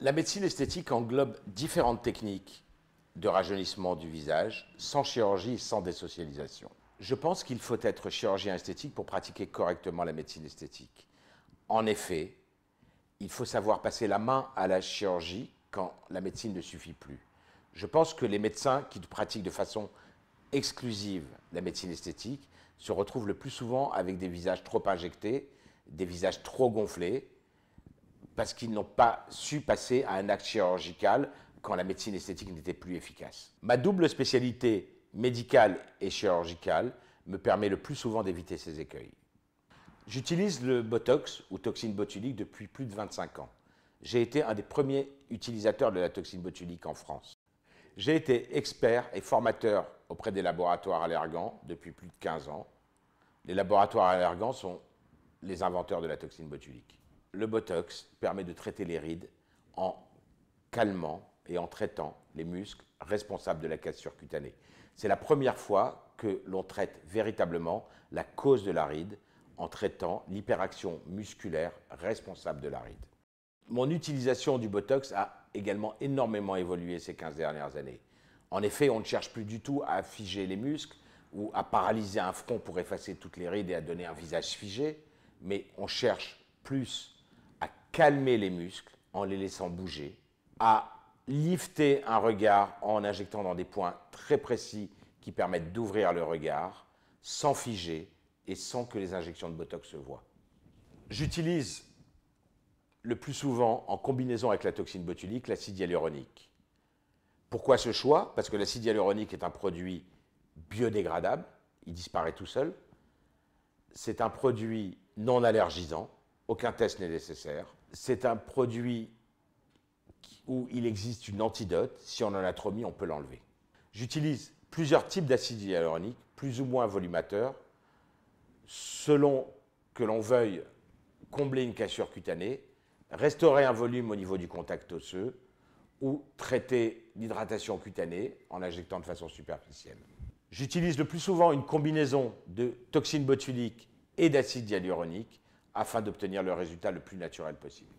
La médecine esthétique englobe différentes techniques de rajeunissement du visage, sans chirurgie et sans désocialisation. Je pense qu'il faut être chirurgien esthétique pour pratiquer correctement la médecine esthétique. En effet, il faut savoir passer la main à la chirurgie quand la médecine ne suffit plus. Je pense que les médecins qui pratiquent de façon exclusive la médecine esthétique se retrouvent le plus souvent avec des visages trop injectés, des visages trop gonflés, parce qu'ils n'ont pas su passer à un acte chirurgical quand la médecine esthétique n'était plus efficace. Ma double spécialité médicale et chirurgicale me permet le plus souvent d'éviter ces écueils. J'utilise le Botox ou toxine botulique depuis plus de 25 ans. J'ai été un des premiers utilisateurs de la toxine botulique en France. J'ai été expert et formateur auprès des laboratoires Allergan depuis plus de 15 ans. Les laboratoires Allergan sont les inventeurs de la toxine botulique. Le Botox permet de traiter les rides en calmant et en traitant les muscles responsables de la cassure cutanée. C'est la première fois que l'on traite véritablement la cause de la ride en traitant l'hyperaction musculaire responsable de la ride. Mon utilisation du Botox a également énormément évolué ces 15 dernières années. En effet, on ne cherche plus du tout à figer les muscles ou à paralyser un front pour effacer toutes les rides et à donner un visage figé, mais on cherche plus à calmer les muscles en les laissant bouger, à lifter un regard en injectant dans des points très précis qui permettent d'ouvrir le regard sans figer et sans que les injections de Botox se voient. J'utilise le plus souvent, en combinaison avec la toxine botulique, l'acide hyaluronique. Pourquoi ce choix? Parce que l'acide hyaluronique est un produit biodégradable, il disparaît tout seul. C'est un produit non allergisant, aucun test n'est nécessaire. C'est un produit où il existe une antidote, si on en a trop mis, on peut l'enlever. J'utilise plusieurs types d'acide hyaluronique, plus ou moins volumateurs, selon que l'on veuille combler une cassure cutanée, restaurer un volume au niveau du contact osseux ou traiter l'hydratation cutanée en injectant de façon superficielle. J'utilise le plus souvent une combinaison de toxine botulique et d'acide hyaluronique afin d'obtenir le résultat le plus naturel possible.